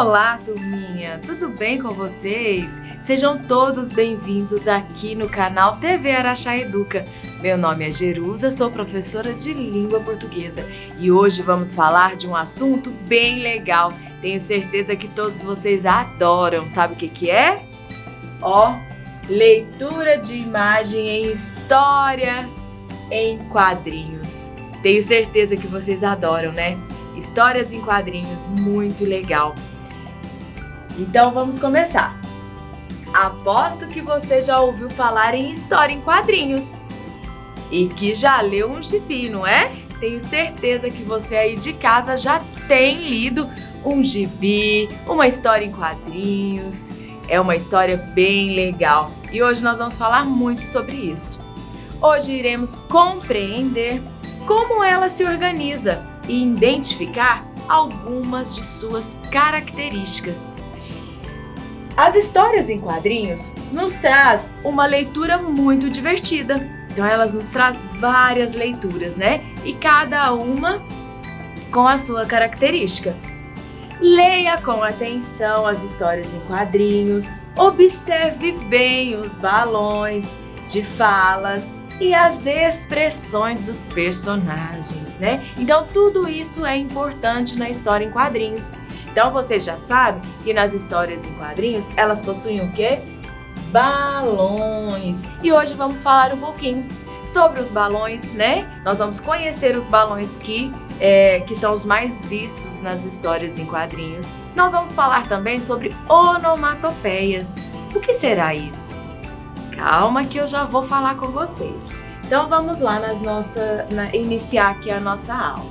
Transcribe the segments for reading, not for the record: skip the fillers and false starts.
Olá, turminha! Tudo bem com vocês? Sejam todos bem-vindos aqui no canal TV Araxá Educa. Meu nome é Jerusa, sou professora de língua portuguesa e hoje vamos falar de um assunto bem legal. Tenho certeza que todos vocês adoram. Sabe o que é? Leitura de imagem em histórias em quadrinhos. Tenho certeza que vocês adoram, né? Histórias em quadrinhos, muito legal. Então vamos começar. Aposto que você já ouviu falar em história em quadrinhos e que já leu um gibi, não é? Tenho certeza que você aí de casa já tem lido um gibi, uma história em quadrinhos. É uma história bem legal e hoje nós vamos falar muito sobre isso. Hoje iremos compreender como ela se organiza e identificar algumas de suas características. As histórias em quadrinhos nos traz uma leitura muito divertida. Então elas nos traz várias leituras, né? E cada uma com a sua característica. Leia com atenção as histórias em quadrinhos, observe bem os balões de falas e as expressões dos personagens, né? Então tudo isso é importante na história em quadrinhos. Então vocês já sabem que nas histórias em quadrinhos elas possuem o quê? Balões. E hoje vamos falar um pouquinho sobre os balões, né? Nós vamos conhecer os balões que são os mais vistos nas histórias em quadrinhos. Nós vamos falar também sobre onomatopeias. O que será isso? Calma que eu já vou falar com vocês. Então vamos lá iniciar aqui a nossa aula.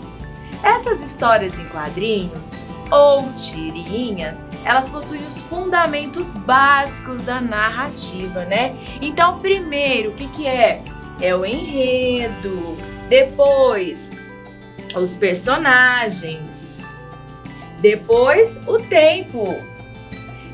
Essas histórias em quadrinhos ou tirinhas, elas possuem os fundamentos básicos da narrativa, né? Então primeiro, o que é? É o enredo, depois os personagens, depois o tempo.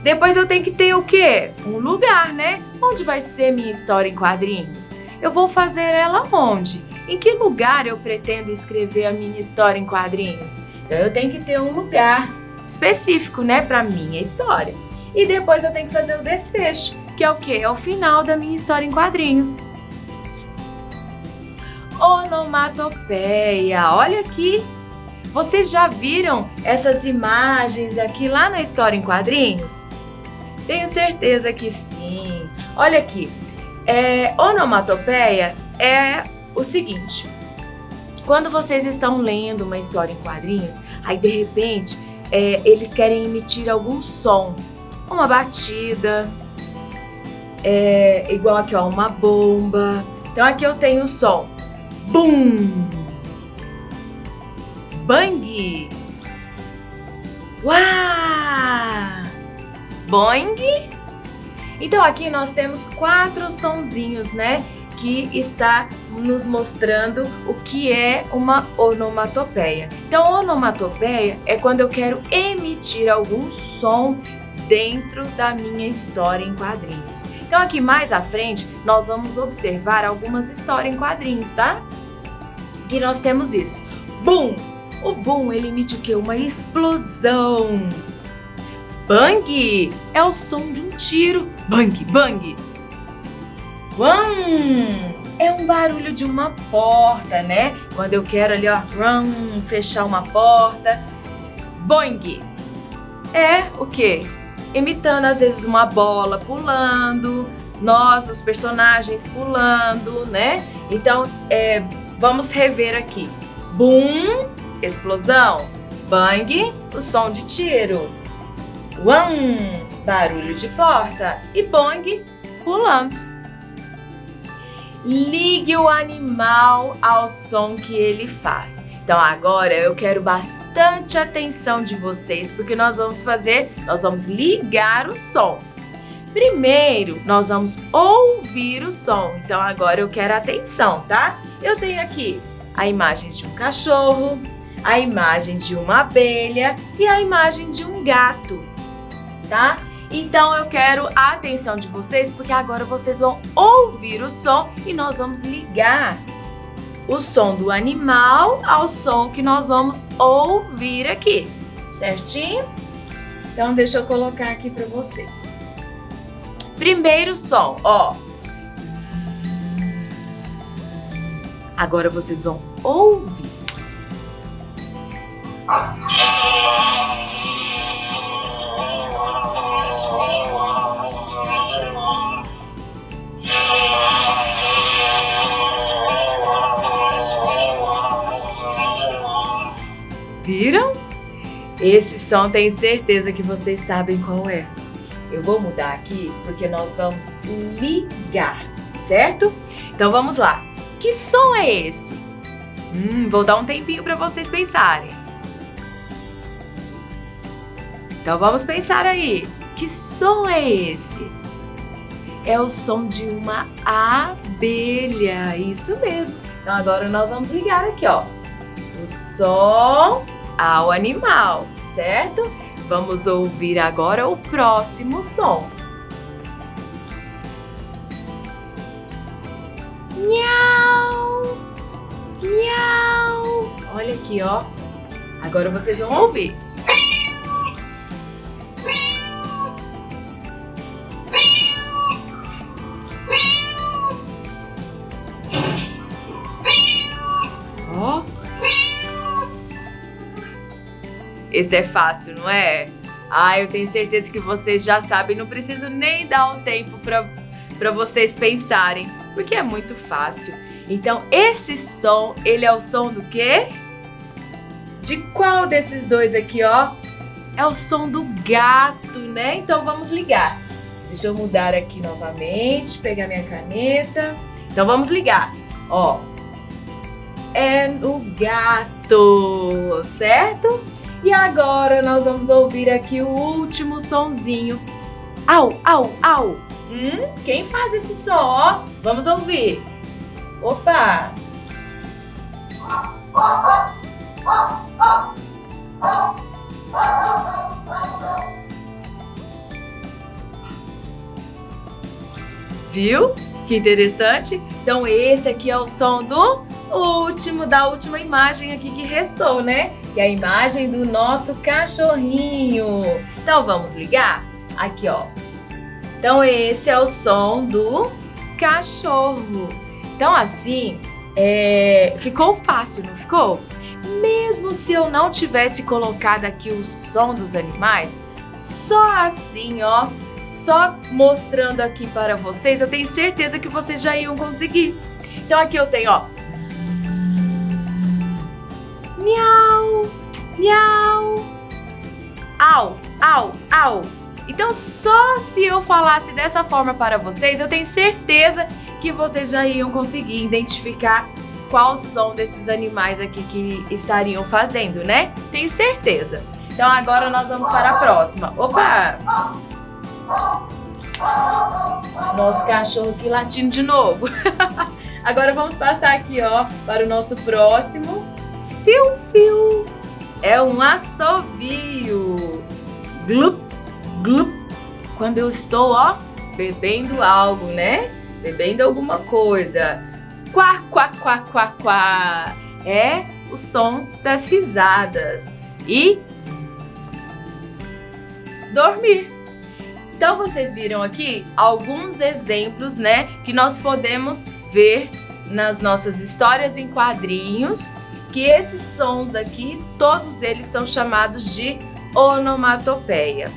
Depois eu tenho que ter o quê? Um lugar, né? Onde vai ser minha história em quadrinhos? Eu vou fazer ela onde? Em que lugar eu pretendo escrever a minha história em quadrinhos? Então eu tenho que ter um lugar específico, né, para minha história. E depois eu tenho que fazer o desfecho, que é o quê? É o final da minha história em quadrinhos. Onomatopeia, olha aqui. Vocês já viram essas imagens aqui lá na história em quadrinhos? Tenho certeza que sim. Olha aqui, onomatopeia é o seguinte: quando vocês estão lendo uma história em quadrinhos, aí de repente eles querem emitir algum som, uma batida, igual aqui, ó, uma bomba. Então aqui eu tenho o som bum, bang, uá, boing. Então aqui nós temos 4 sonzinhos, né? Que está nos mostrando o que é uma onomatopeia. Então, onomatopeia é quando eu quero emitir algum som dentro da minha história em quadrinhos. Então, aqui mais à frente, nós vamos observar algumas histórias em quadrinhos, tá? Que nós temos isso. Boom! O boom, ele emite o quê? Uma explosão. Bang! É o som de um tiro. Bang, bang! Wham! É um barulho de uma porta, né? Quando eu quero ali, ó, fechar uma porta. Boing! É o quê? Imitando às vezes uma bola pulando, nós, os personagens pulando, né? Então, vamos rever aqui. Boom, explosão. Bang, o som de tiro. Wham, barulho de porta. E bong, pulando. Ligue o animal ao som que ele faz. Então agora eu quero bastante atenção de vocês, porque nós vamos ligar o som. Primeiro, nós vamos ouvir o som. Então agora eu quero atenção, tá? Eu tenho aqui a imagem de um cachorro, a imagem de uma abelha e a imagem de um gato, tá? Então eu quero a atenção de vocês, porque agora vocês vão ouvir o som e nós vamos ligar o som do animal ao som que nós vamos ouvir aqui, certinho? Então, deixa eu colocar aqui para vocês. Primeiro som, ó. Zzz. Agora vocês vão ouvir. Viram? Esse som tenho certeza que vocês sabem qual é. Eu vou mudar aqui porque nós vamos ligar, certo? Então vamos lá. Que som é esse? Vou dar um tempinho para vocês pensarem. Então vamos pensar aí. Que som é esse? É o som de uma abelha. Isso mesmo. Então agora nós vamos ligar aqui, ó. O som ao animal, certo? Vamos ouvir agora o próximo som. Miau! Miau! Olha aqui, ó. Agora vocês vão ouvir. Ó. Esse é fácil, não é? Ah, eu tenho certeza que vocês já sabem, não preciso nem dar um tempo para vocês pensarem, porque é muito fácil. Então, esse som, ele é o som do quê? De qual desses dois aqui, ó? É o som do gato, né? Então, vamos ligar. Deixa eu mudar aqui novamente, pegar minha caneta. Então, vamos ligar. Ó, é o gato, certo? E agora nós vamos ouvir aqui o último sonzinho. Au, au, au. Quem faz esse som, ó? Vamos ouvir. Opa! Viu? Que interessante. Então esse aqui é o som da última imagem aqui que restou, né? Que é a imagem do nosso cachorrinho. Então vamos ligar? Aqui, ó. Então esse é o som do cachorro. Então assim, ficou fácil, não ficou? Mesmo se eu não tivesse colocado aqui o som dos animais, só assim, ó, só mostrando aqui para vocês, eu tenho certeza que vocês já iam conseguir. Então aqui eu tenho, ó, zzz, miau, miau, au, au, au. Então só se eu falasse dessa forma para vocês, eu tenho certeza que vocês já iam conseguir identificar qual som desses animais aqui que estariam fazendo, né? Tenho certeza. Então agora nós vamos para a próxima. Opa! Nosso cachorro aqui latindo de novo. Agora vamos passar aqui, ó, para o nosso próximo. Fiu, fiu. É um assovio. Glup, glup. Quando eu estou, ó, bebendo algo, né? Bebendo alguma coisa. Quá, quá, quá, quá, quá. É o som das risadas. E zzz, dormir. Então vocês viram aqui alguns exemplos, né, que nós podemos ver nas nossas histórias em quadrinhos, que esses sons aqui, todos eles são chamados de onomatopeia.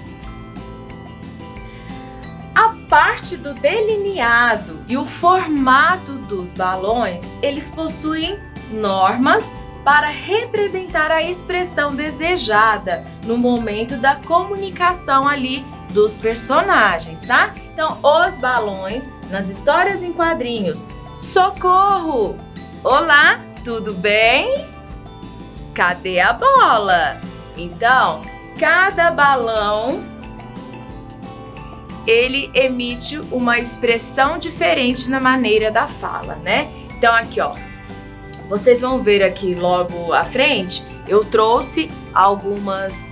A parte do delineado e o formato dos balões, eles possuem normas para representar a expressão desejada no momento da comunicação ali dos personagens, tá? Então, os balões nas histórias em quadrinhos. Socorro! Olá, tudo bem? Cadê a bola? Então, cada balão ele emite uma expressão diferente na maneira da fala, né? Então aqui, ó, vocês vão ver aqui logo à frente, eu trouxe algumas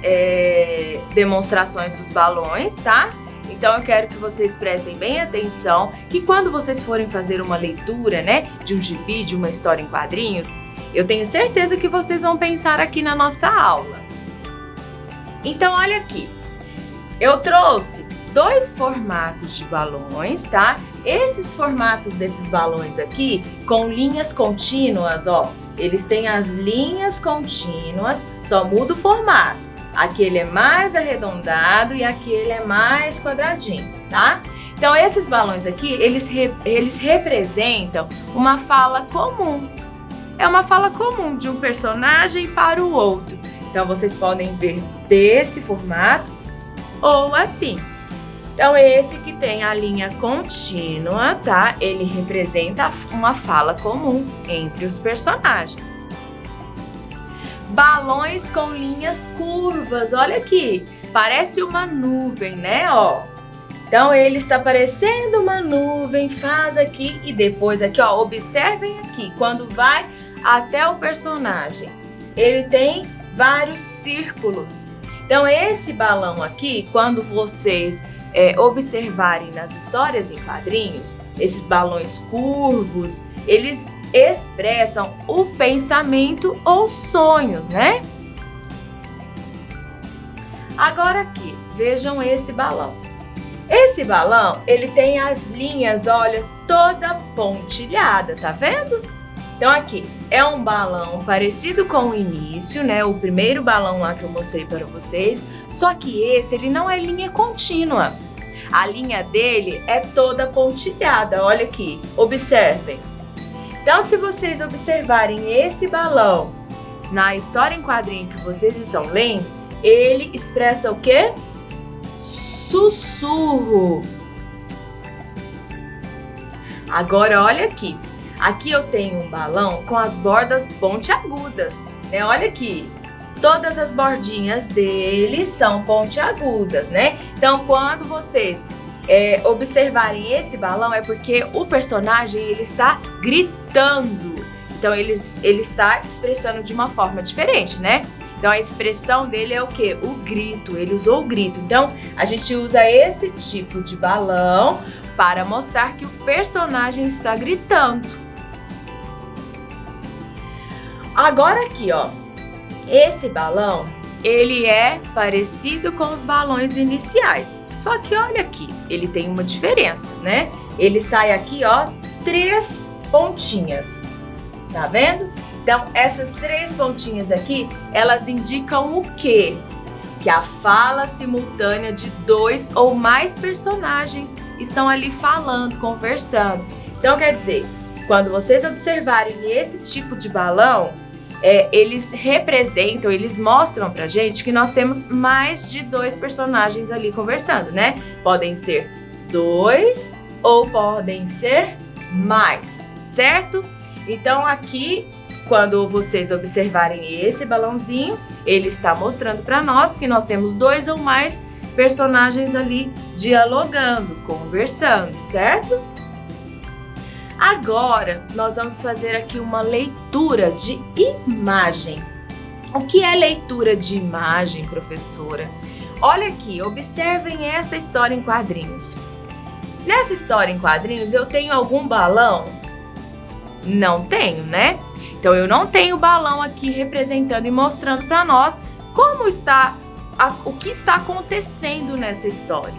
demonstrações dos balões, tá? Então eu quero que vocês prestem bem atenção, que quando vocês forem fazer uma leitura, né, de um gibi, de uma história em quadrinhos, eu tenho certeza que vocês vão pensar aqui na nossa aula. Então olha aqui, eu trouxe 2 formatos de balões, tá? Esses formatos desses balões aqui, com linhas contínuas, ó, eles têm as linhas contínuas, só muda o formato. Aquele é mais arredondado e aquele é mais quadradinho, tá? Então, esses balões aqui, eles representam uma fala comum. É uma fala comum de um personagem para o outro. Então, vocês podem ver desse formato ou assim. Então, esse que tem a linha contínua, tá? Ele representa uma fala comum entre os personagens. Balões com linhas curvas, olha aqui, parece uma nuvem, né? Ó. Então, ele está parecendo uma nuvem, faz aqui e depois aqui, ó, observem aqui, quando vai até o personagem, ele tem vários círculos. Então, esse balão aqui, quando vocês observarem nas histórias em quadrinhos, esses balões curvos, eles expressam o pensamento ou sonhos, né? Agora aqui, vejam esse balão. Esse balão, ele tem as linhas, olha, toda pontilhada, tá vendo? Então aqui, é um balão parecido com o início, né? O primeiro balão lá que eu mostrei para vocês, só que esse, ele não é linha contínua. A linha dele é toda pontilhada, olha aqui, observem. Então, se vocês observarem esse balão na história em quadrinho que vocês estão lendo, ele expressa o quê? Sussurro. Agora, olha aqui. Aqui eu tenho um balão com as bordas pontiagudas, né? Olha aqui. Todas as bordinhas dele são pontiagudas, né? Então, quando vocês observarem esse balão, é porque o personagem ele está gritando. Então, ele está expressando de uma forma diferente, né? Então, a expressão dele é o quê? O grito. Ele usou o grito. Então, a gente usa esse tipo de balão para mostrar que o personagem está gritando. Agora aqui, ó. Esse balão, ele é parecido com os balões iniciais. Só que olha aqui, ele tem uma diferença, né? Ele sai aqui, ó, 3 pontinhas. Tá vendo? Então, essas 3 pontinhas aqui, elas indicam o quê? Que a fala simultânea de 2 ou mais personagens estão ali falando, conversando. Então, quer dizer, quando vocês observarem esse tipo de balão, eles representam, eles mostram pra gente que nós temos mais de 2 personagens ali conversando, né? Podem ser 2 ou podem ser mais, certo? Então aqui, quando vocês observarem esse balãozinho, ele está mostrando pra nós que nós temos 2 ou mais personagens ali dialogando, conversando, certo? Agora, nós vamos fazer aqui uma leitura de imagem. O que é leitura de imagem, professora? Olha aqui, observem essa história em quadrinhos. Nessa história em quadrinhos, eu tenho algum balão? Não tenho, né? Então, eu não tenho balão aqui representando e mostrando para nós como está, o que está acontecendo nessa história.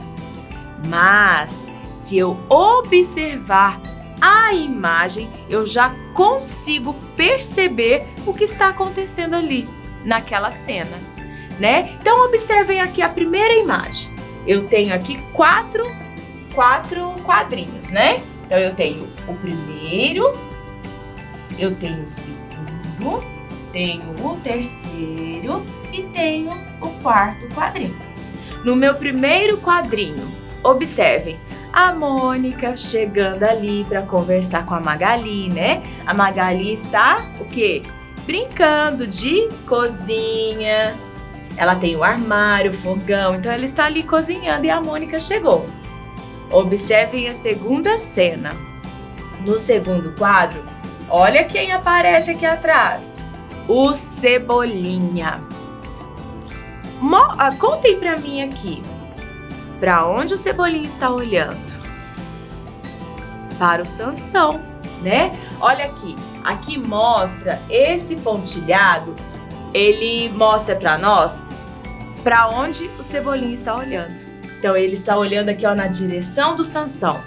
Mas, se eu observar a imagem, eu já consigo perceber o que está acontecendo ali, naquela cena, né? Então, observem aqui a primeira imagem. Eu tenho aqui quatro quadrinhos, né? Então, eu tenho o primeiro, eu tenho o segundo, tenho o terceiro e tenho o quarto quadrinho. No meu primeiro quadrinho, observem, a Mônica chegando ali para conversar com a Magali, né? A Magali está, o quê? Brincando de cozinha. Ela tem o armário, o fogão, então ela está ali cozinhando e a Mônica chegou. Observem a segunda cena. No segundo quadro, olha quem aparece aqui atrás. O Cebolinha. Contem para mim aqui. Para onde o Cebolinha está olhando? Para o Sansão, né? Olha aqui, aqui mostra esse pontilhado, ele mostra para nós para onde o Cebolinha está olhando. Então ele está olhando aqui, ó, na direção do Sansão.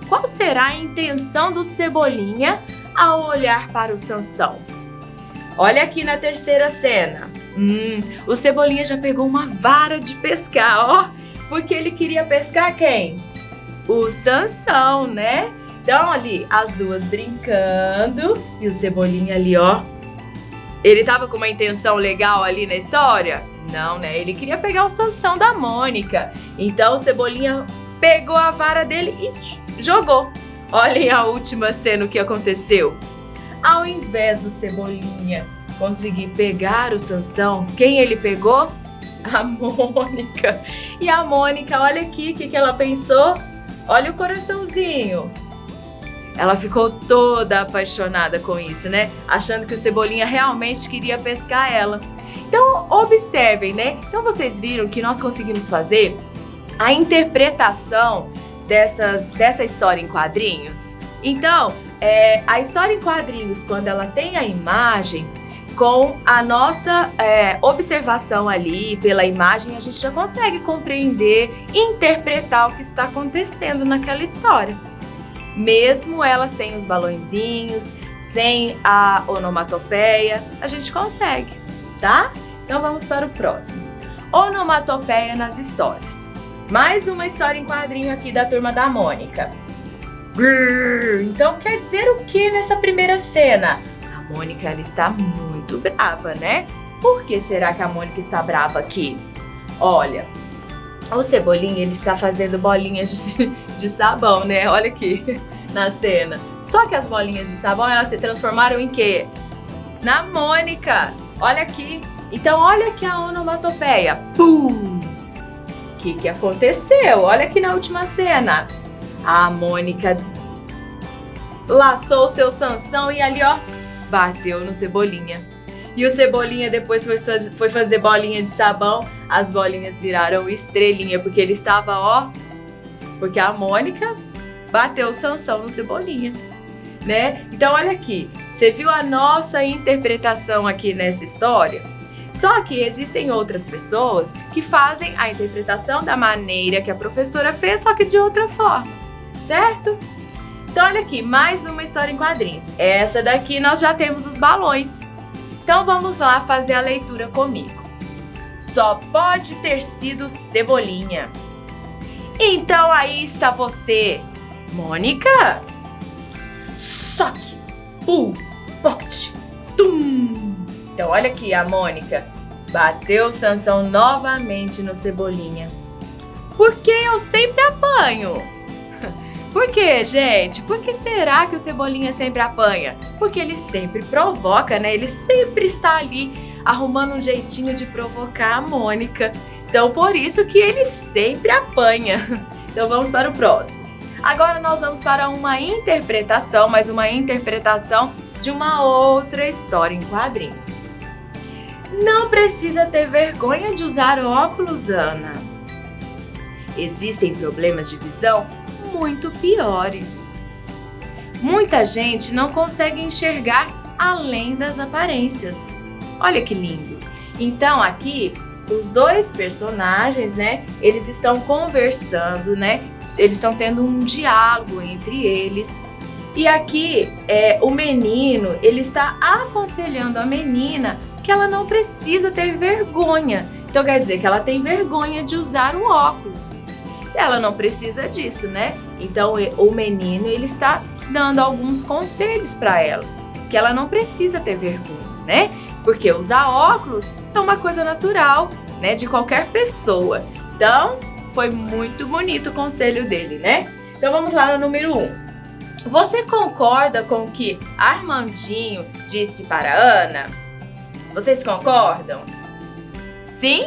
Qual será a intenção do Cebolinha ao olhar para o Sansão? Olha aqui na terceira cena. O Cebolinha já pegou uma vara de pescar, ó. Porque ele queria pescar quem? O Sansão, né? Então ali, as duas brincando. E o Cebolinha ali, ó. Ele tava com uma intenção legal ali na história? Não, né? Ele queria pegar o Sansão da Mônica. Então o Cebolinha pegou a vara dele e jogou. Olhem a última cena, o que aconteceu. Ao invés do Cebolinha conseguir pegar o Sansão, quem ele pegou? A Mônica. E a Mônica, olha aqui o que ela pensou. Olha o coraçãozinho. Ela ficou toda apaixonada com isso, né? Achando que o Cebolinha realmente queria pescar ela. Então, observem, né? Então, vocês viram que nós conseguimos fazer a interpretação dessa história em quadrinhos? Então, a história em quadrinhos, quando ela tem a imagem, com a nossa observação ali, pela imagem, a gente já consegue compreender e interpretar o que está acontecendo naquela história. Mesmo ela sem os balõezinhos, sem a onomatopeia, a gente consegue, tá? Então vamos para o próximo. Onomatopeia nas histórias. Mais uma história em quadrinho aqui da Turma da Mônica. Então quer dizer o que nessa primeira cena? A Mônica, ela está muito brava, né? Por que será que a Mônica está brava aqui? Olha, o Cebolinha, ele está fazendo bolinhas de sabão, né? Olha aqui na cena. Só que as bolinhas de sabão, elas se transformaram em quê? Na Mônica. Olha aqui. Então, olha aqui a onomatopeia. Pum! O que aconteceu? Olha aqui na última cena. A Mônica laçou o seu Sansão e ali, ó, bateu no Cebolinha. E o Cebolinha depois foi fazer bolinha de sabão. As bolinhas viraram estrelinha, porque ele estava, ó... Porque a Mônica bateu o Sansão no Cebolinha, né? Então, olha aqui. Você viu a nossa interpretação aqui nessa história? Só que existem outras pessoas que fazem a interpretação da maneira que a professora fez, só que de outra forma, certo? Então, olha aqui, mais uma história em quadrinhos. Essa daqui nós já temos os balões. Então, vamos lá fazer a leitura comigo. Só pode ter sido Cebolinha. Então, aí está você, Mônica. Soque, pum, pote, tum. Então, olha aqui, a Mônica bateu o Sansão novamente no Cebolinha. Por que eu sempre apanho? Por quê, gente? Por que será que o Cebolinha sempre apanha? Porque ele sempre provoca, né? Ele sempre está ali arrumando um jeitinho de provocar a Mônica. Então, por isso que ele sempre apanha. Então, vamos para o próximo. Agora nós vamos para uma interpretação, mas uma interpretação de uma outra história em quadrinhos. Não precisa ter vergonha de usar óculos, Ana. Existem problemas de visão muito piores. Muita gente não consegue enxergar além das aparências. Olha que lindo! Então aqui os dois personagens, né? Eles estão conversando, né? Eles estão tendo um diálogo entre eles. E aqui o menino, ele está aconselhando a menina que ela não precisa ter vergonha. Então quer dizer que ela tem vergonha de usar o óculos. Ela não precisa disso, né? Então o menino, ele está dando alguns conselhos para ela, que ela não precisa ter vergonha, né? Porque usar óculos é uma coisa natural, né, de qualquer pessoa. Então, foi muito bonito o conselho dele, né? Então vamos lá no número 1. Você concorda com o que Armandinho disse para Ana? Vocês concordam? Sim?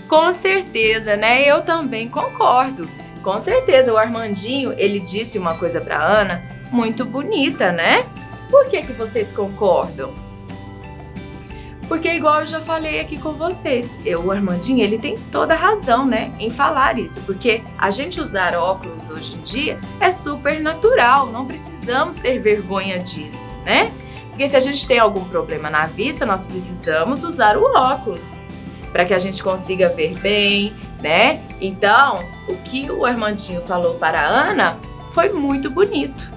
Com certeza, né? Eu também concordo. Com certeza, o Armandinho, ele disse uma coisa para Ana muito bonita, né? Por que vocês concordam? Porque igual eu já falei aqui com vocês, o Armandinho, ele tem toda a razão, né, em falar isso, porque a gente usar óculos hoje em dia é super natural, não precisamos ter vergonha disso, né? Porque se a gente tem algum problema na vista, nós precisamos usar o óculos. para que a gente consiga ver bem, né? Então, o que o Armandinho falou para a Ana foi muito bonito.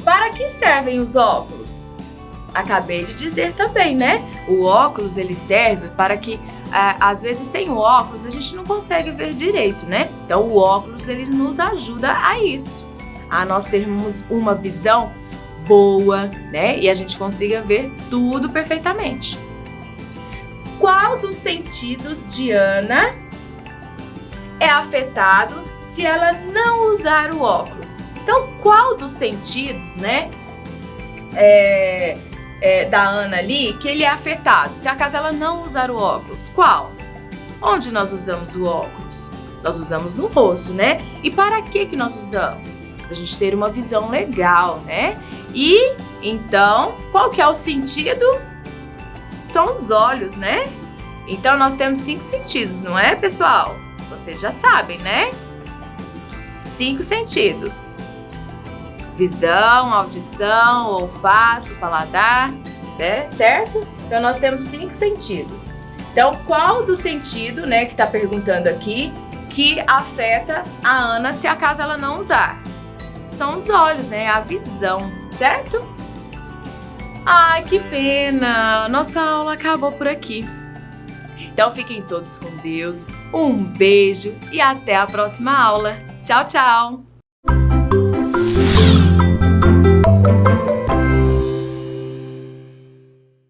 Para que servem os óculos? Acabei de dizer também, né? O óculos ele serve para que, às vezes sem o óculos a gente não consegue ver direito, né? Então o óculos ele nos ajuda a isso, a nós termos uma visão boa, né? E a gente consiga ver tudo perfeitamente. Qual dos sentidos de Ana é afetado se ela não usar o óculos? Então, qual dos sentidos, né, da Ana ali, que ele é afetado? Se acaso ela não usar o óculos, qual? Onde nós usamos o óculos? Nós usamos no rosto, né? E para que nós usamos? Para a gente ter uma visão legal, né? E, então, qual que é o sentido? São os olhos, né? Então, nós temos 5 sentidos, não é, pessoal? Vocês já sabem, né? 5 sentidos. Visão, audição, olfato, paladar, né? Certo? Então, nós temos 5 sentidos. Então, qual do sentido, né, que tá perguntando aqui, que afeta a Ana se acaso ela não usar? São os olhos, né? A visão, certo? Ai, que pena! Nossa aula acabou por aqui. Então, fiquem todos com Deus. Um beijo e até a próxima aula. Tchau, tchau!